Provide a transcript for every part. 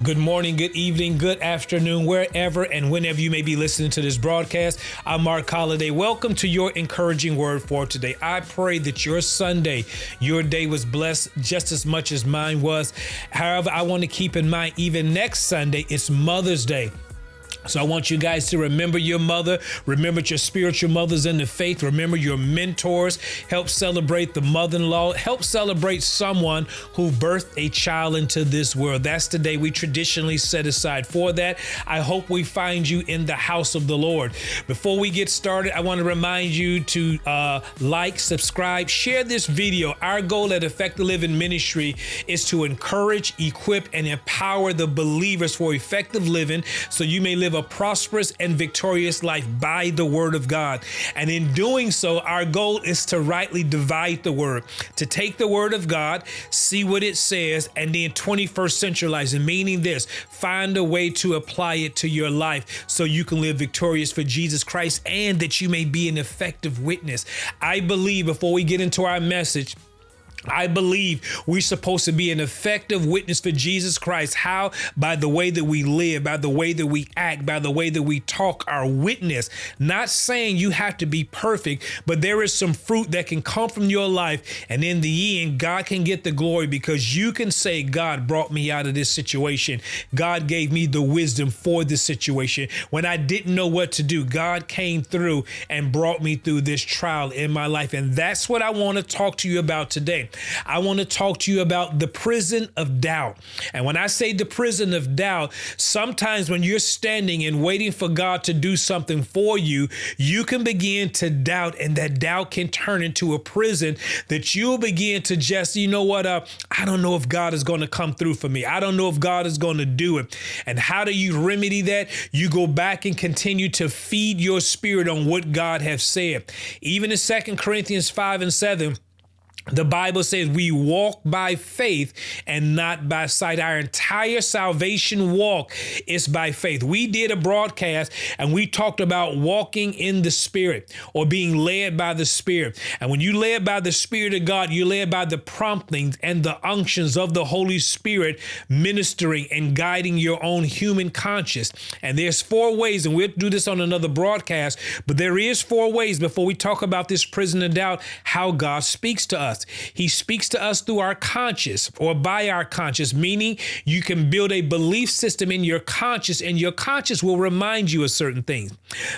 Good morning, good evening, good afternoon, wherever and whenever you may be listening to this broadcast. I'm Mark Holliday. Welcome to your encouraging word for today. I pray that your Sunday, your day was blessed just as much as mine was. However, I want to keep in mind, even next Sunday, it's Mother's Day. So I want you guys to remember your mother, remember your spiritual mothers in the faith, remember your mentors, help celebrate the mother-in-law, help celebrate someone who birthed a child into this world. That's the day we traditionally set aside for that. I hope we find you in the house of the Lord. Before we get started, I want to remind you to like, subscribe, share this video. Our goal at Effective Living Ministry is to encourage, equip, and empower the believers for effective living so you may live a prosperous and victorious life by the word of God. And in doing so, our goal is to rightly divide the word, to take the word of God, see what it says, and then 21st centralize it, meaning this, find a way to apply it to your life so you can live victorious for Jesus Christ and that you may be an effective witness. I believe, before we get into our message, I believe we're supposed to be an effective witness for Jesus Christ. How? By the way that we live, by the way that we act, by the way that we talk, our witness. Not saying you have to be perfect, but there is some fruit that can come from your life. And in the end, God can get the glory because you can say, God brought me out of this situation. God gave me the wisdom for this situation. When I didn't know what to do, God came through and brought me through this trial in my life. And that's what I want to talk to you about today. I want to talk to you about the prison of doubt. And when I say the prison of doubt, sometimes when you're standing and waiting for God to do something for you, you can begin to doubt, and that doubt can turn into a prison that you'll begin to just, I don't know if God is going to come through for me. I don't know if God is going to do it. And how do you remedy that? You go back and continue to feed your spirit on what God has said. Even in 2 Corinthians 5:7, the Bible says we walk by faith and not by sight. Our entire salvation walk is by faith. We did a broadcast and we talked about walking in the Spirit or being led by the Spirit. And when you led by the Spirit of God, you're led by the promptings and the unctions of the Holy Spirit ministering and guiding your own human conscience. And there's 4 ways, and we'll do this on another broadcast, but there is 4 ways before we talk about this prison of doubt, how God speaks to us. He speaks to us through our conscience or by our conscience, meaning you can build a belief system in your conscience and your conscience will remind you of certain things.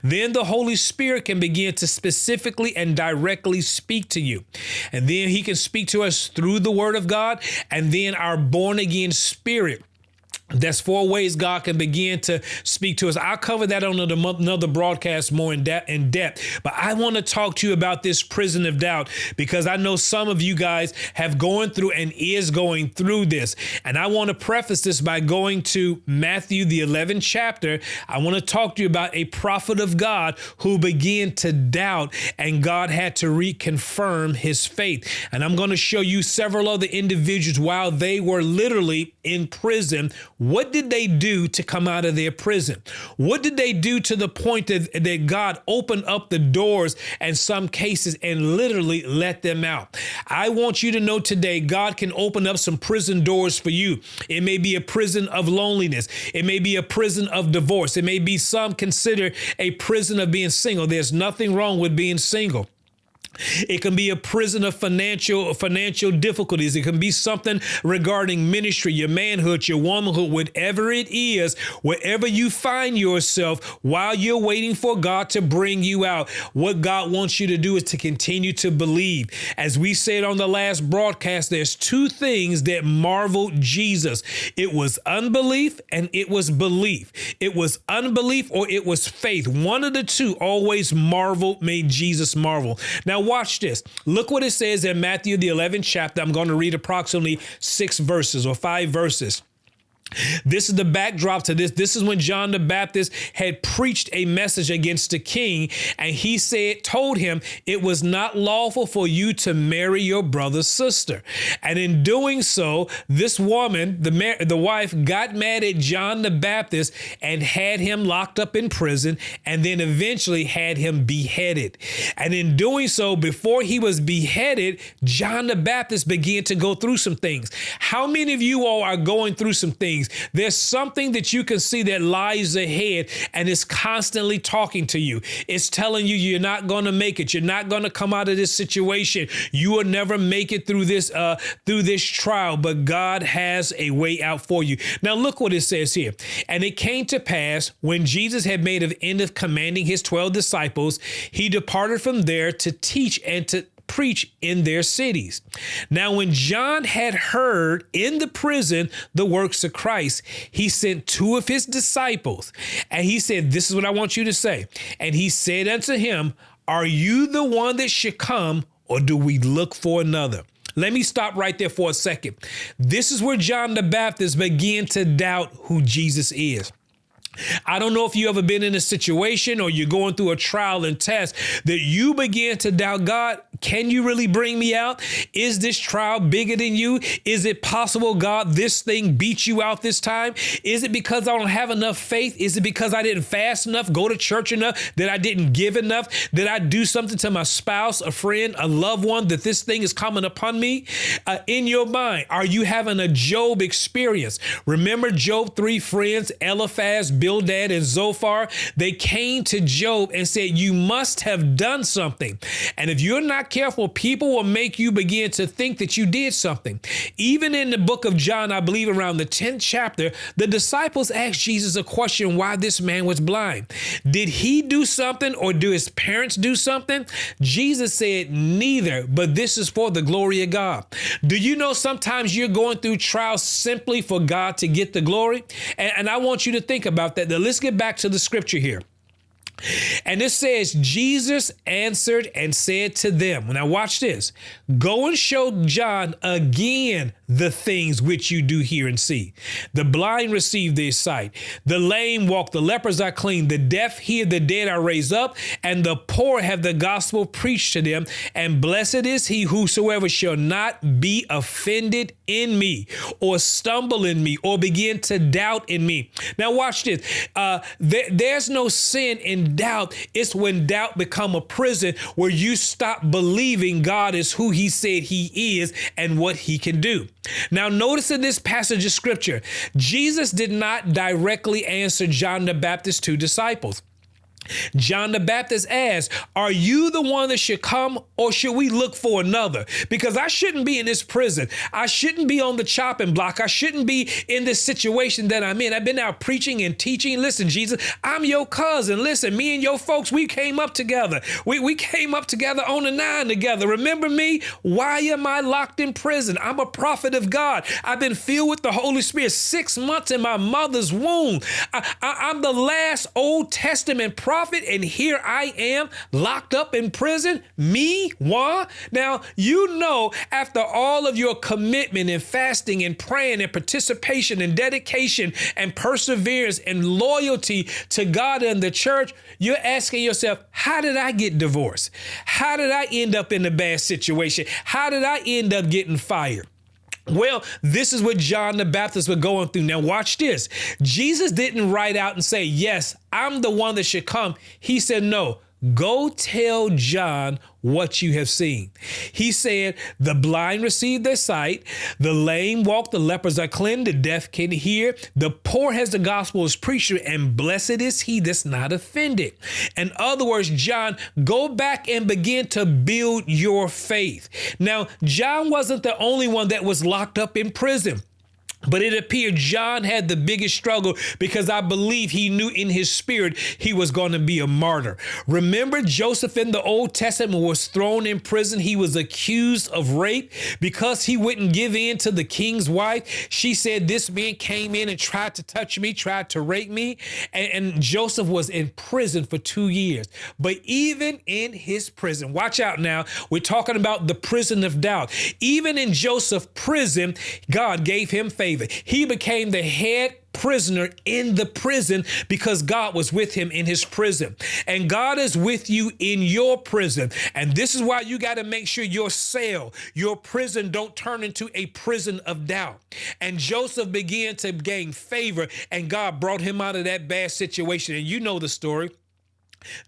Then the Holy Spirit can begin to specifically and directly speak to you. And then he can speak to us through the word of God and then our born again spirit. That's 4 ways God can begin to speak to us. I'll cover that on another broadcast more in depth. But I want to talk to you about this prison of doubt because I know some of you guys have gone through and is going through this. And I want to preface this by going to Matthew, the 11th chapter. I want to talk to you about a prophet of God who began to doubt and God had to reconfirm his faith. And I'm going to show you several other individuals while they were literally in prison. What did they do to come out of their prison? What did they do to the point that God opened up the doors in some cases and literally let them out? I want you to know today, God can open up some prison doors for you. It may be a prison of loneliness. It may be a prison of divorce. It may be some consider a prison of being single. There's nothing wrong with being single. It can be a prison of financial difficulties. It can be something regarding ministry, your manhood, your womanhood, whatever it is, wherever you find yourself while you're waiting for God to bring you out. What God wants you to do is to continue to believe. As we said on the last broadcast, there's 2 things that marveled Jesus. It was unbelief and it was belief. It was unbelief or it was faith. One of the 2 always made Jesus marvel. Now, watch this. Look what it says in Matthew, the 11th chapter. I'm going to read approximately 6 verses or 5 verses. This is the backdrop to this. This is when John the Baptist had preached a message against the king, and he told him it was not lawful for you to marry your brother's sister. And in doing so, this woman, the wife, got mad at John the Baptist and had him locked up in prison, and then eventually had him beheaded. And in doing so, before he was beheaded, John the Baptist began to go through some things. How many of you all are going through some things? things. There's something that you can see that lies ahead and is constantly talking to you. It's telling you you're not going to make it. You're not going to come out of this situation. You will never make it through this trial, but God has a way out for you. Now look what it says here. And it came to pass when Jesus had made an end of commanding his 12 disciples, he departed from there to teach and to preach in their cities. Now, when John had heard in the prison the works of Christ, he sent 2 of his disciples, and he said, this is what I want you to say. And he said unto him, are you the one that should come, or do we look for another? Let me stop right there for a second. This is where John the Baptist began to doubt who Jesus is. I don't know if you ever been in a situation or you're going through a trial and test that you begin to doubt, God, can you really bring me out? Is this trial bigger than you? Is it possible, God, this thing beat you out this time? Is it because I don't have enough faith? Is it because I didn't fast enough, go to church enough, that I didn't give enough? Did I do something to my spouse, a friend, a loved one that this thing is coming upon me? In your mind, are you having a Job experience? Remember Job's 3 friends, Eliphaz, Bildad, and Zophar? They came to Job and said, you must have done something. And if you're not careful, people will make you begin to think that you did something. Even in the book of John, I believe around the 10th chapter, the disciples asked Jesus a question why this man was blind. Did he do something or do his parents do something? Jesus said, neither, but this is for the glory of God. Do you know sometimes you're going through trials simply for God to get the glory? And I want you to think about that. Now, let's get back to the scripture here. And it says, Jesus answered and said to them, now watch this, go and show John again the things which you do hear and see. The blind receive their sight, the lame walk, the lepers are clean, the deaf hear, the dead are raised up, and the poor have the gospel preached to them. And blessed is he whosoever shall not be offended in me, or stumble in me, or begin to doubt in me. Now watch this. There's no sin in doubt. It's when doubt become a prison where you stop believing God is who he said he is and what he can do. Now, notice in this passage of scripture, Jesus did not directly answer John the Baptist's 2 disciples. John the Baptist asked, are you the one that should come, or should we look for another? Because I shouldn't be in this prison. I shouldn't be on the chopping block. I shouldn't be in this situation that I'm in. I've been out preaching and teaching. Listen, Jesus, I'm your cousin. Listen, me and your folks, we came up together. We came up together on the 9 together. Remember me? Why am I locked in prison? I'm a prophet of God. I've been filled with the Holy Spirit 6 months in my mother's womb. I'm the last Old Testament prophet, and here I am locked up in prison. Me? What? Now, you know, after all of your commitment and fasting and praying and participation and dedication and perseverance and loyalty to God and the church, you're asking yourself, how did I get divorced? How did I end up in a bad situation? How did I end up getting fired? Well, this is what John the Baptist was going through. Now, watch this. Jesus didn't write out and say, yes, I'm the one that should come. He said, no, go tell John what you have seen. He said, the blind receive their sight, the lame walk, the lepers are cleansed, the deaf can hear, the poor has the gospel as preacher, and blessed is he that's not offended. In other words, John, go back and begin to build your faith. Now, John wasn't the only one that was locked up in prison. But it appeared John had the biggest struggle because I believe he knew in his spirit he was going to be a martyr. Remember, Joseph in the Old Testament was thrown in prison. He was accused of rape because he wouldn't give in to the king's wife. She said, this man came in and tried to touch me, tried to rape me. And Joseph was in prison for 2 years. But even in his prison, watch out now, we're talking about the prison of doubt. Even in Joseph's prison, God gave him favor. He became the head prisoner in the prison because God was with him in his prison. And God is with you in your prison. And this is why you got to make sure your cell, your prison don't turn into a prison of doubt. And Joseph began to gain favor, and God brought him out of that bad situation. And you know the story.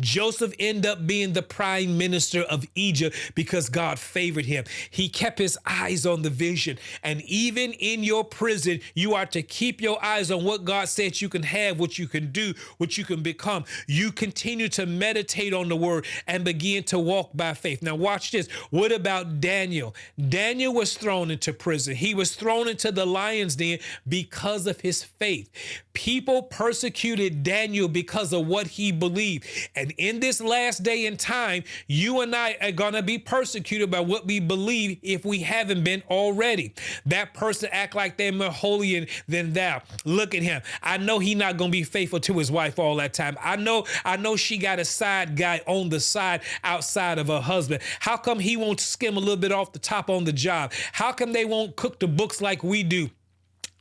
Joseph ended up being the prime minister of Egypt because God favored him. He kept his eyes on the vision. And even in your prison, you are to keep your eyes on what God said you can have, what you can do, what you can become. You continue to meditate on the word and begin to walk by faith. Now watch this. What about Daniel? Daniel was thrown into prison. He was thrown into the lion's den because of his faith. People persecuted Daniel because of what he believed. And in this last day and time, you and I are going to be persecuted by what we believe if we haven't been already. That person act like they're more holier than thou. Look at him. I know he's not going to be faithful to his wife all that time. I know she got a side guy on the side outside of her husband. How come he won't skim a little bit off the top on the job? How come they won't cook the books like we do?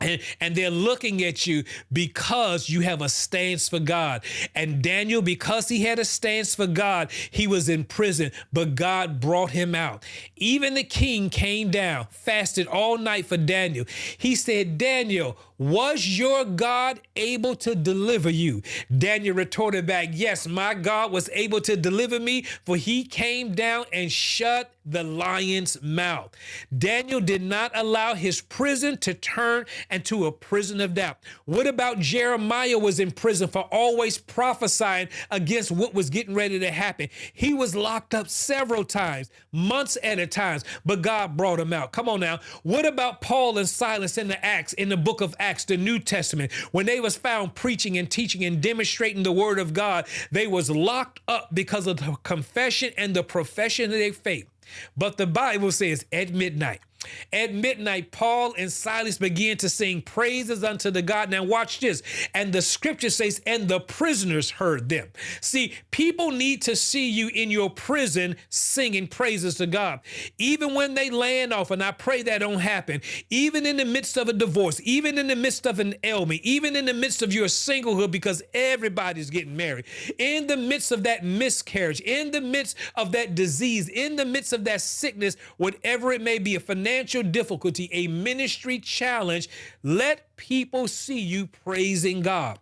And they're looking at you because you have a stance for God. And Daniel, because he had a stance for God, he was in prison, but God brought him out. Even the king came down, fasted all night for Daniel. He said, Daniel, was your God able to deliver you? Daniel retorted back, yes, my God was able to deliver me, for he came down and shut the lion's mouth. Daniel did not allow his prison to turn into a prison of doubt. What about Jeremiah was in prison for always prophesying against what was getting ready to happen? He was locked up several times, months at a time, but God brought him out. Come on now. What about Paul and Silas in the book of Acts, the New Testament, when they was found preaching and teaching and demonstrating the word of God? They was locked up because of the confession and the profession of their faith. But the Bible says at midnight, Paul and Silas began to sing praises unto the God. Now watch this. And the scripture says, and the prisoners heard them. See, people need to see you in your prison singing praises to God. Even when they land off, and I pray that don't happen, even in the midst of a divorce, even in the midst of an ailment, even in the midst of your singlehood, because everybody's getting married, in the midst of that miscarriage, in the midst of that disease, in the midst of that sickness, whatever it may be, a financial difficulty, a ministry challenge, let people see you praising God.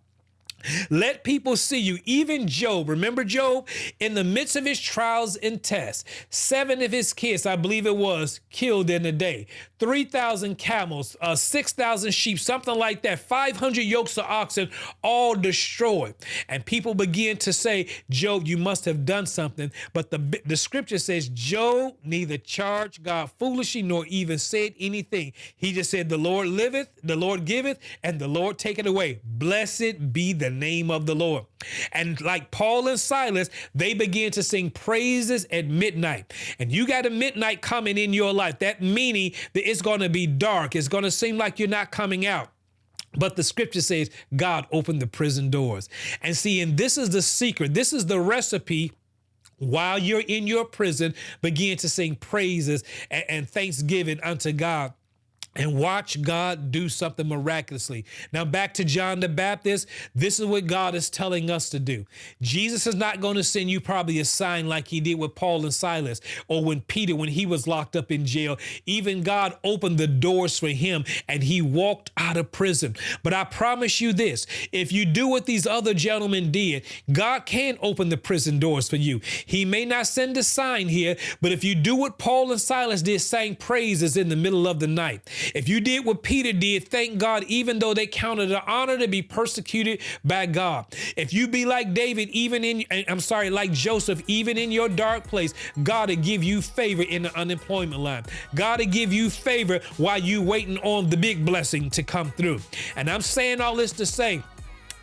Let people see you. Even Job, remember Job? In the midst of his trials and tests, 7 of his kids, I believe it was, killed in a day. 3,000 camels, 6,000 sheep, something like that. 500 yokes of oxen, all destroyed. And people begin to say, Job, you must have done something. But the scripture says Job neither charged God foolishly nor even said anything. He just said, the Lord liveth, the Lord giveth, and the Lord taketh away. Blessed be the name of the Lord. And like Paul and Silas, they began to sing praises at midnight. And you got a midnight coming in your life. That meaning that it's going to be dark. It's going to seem like you're not coming out. But the scripture says God opened the prison doors. And see, and this is the secret. This is the recipe. While you're in your prison, begin to sing praises and thanksgiving unto God. And watch God do something miraculously. Now back to John the Baptist. This is what God is telling us to do. Jesus is not going to send you probably a sign like he did with Paul and Silas, or when Peter, when he was locked up in jail. Even God opened the doors for him and he walked out of prison. But I promise you this, if you do what these other gentlemen did, God can open the prison doors for you. He may not send a sign here, but if you do what Paul and Silas did, sang praises in the middle of the night. If you did what Peter did, thank God, even though they counted it an honor to be persecuted by God. If you be like David, like Joseph, even in your dark place, God will give you favor in the unemployment line. God will give you favor while you waiting on the big blessing to come through. And I'm saying all this to say,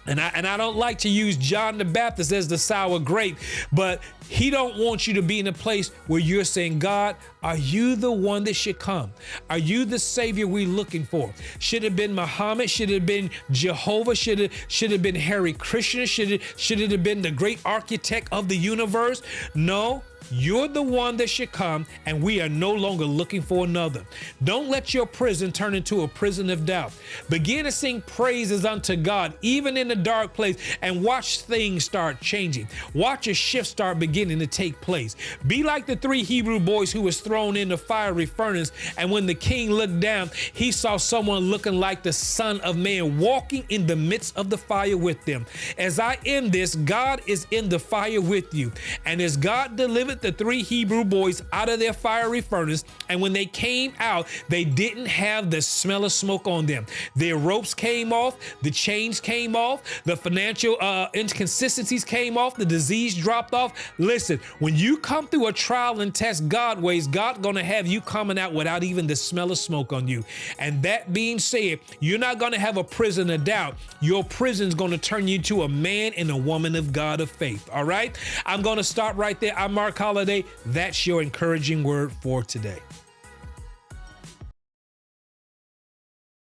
and I don't like to use John the Baptist as the sour grape, but he don't want you to be in a place where you're saying, God, are you the one that should come? Are you the Savior we're looking for? Should it have been Muhammad? Should it have been Jehovah? Should it have been Hare Krishna? Should it have been the great architect of the universe? No. You're the one that should come, and we are no longer looking for another. Don't let your prison turn into a prison of doubt. Begin to sing praises unto God, even in the dark place, and watch things start changing. Watch a shift start beginning to take place. Be like the 3 Hebrew boys who was thrown in the fiery furnace, and when the king looked down, he saw someone looking like the Son of Man walking in the midst of the fire with them. As I end this, God is in the fire with you. And as God delivered the 3 Hebrew boys out of their fiery furnace, and when they came out, they didn't have the smell of smoke on them. Their ropes came off, the chains came off, the financial inconsistencies came off, the disease dropped off. Listen, when you come through a trial and test God ways, God gonna have you coming out without even the smell of smoke on you. And that being said, you're not gonna have a prison of doubt. Your prison's gonna turn you to a man and a woman of God of faith. All right, I'm gonna stop right there. I'm Mark Holliday. That's your encouraging word for today.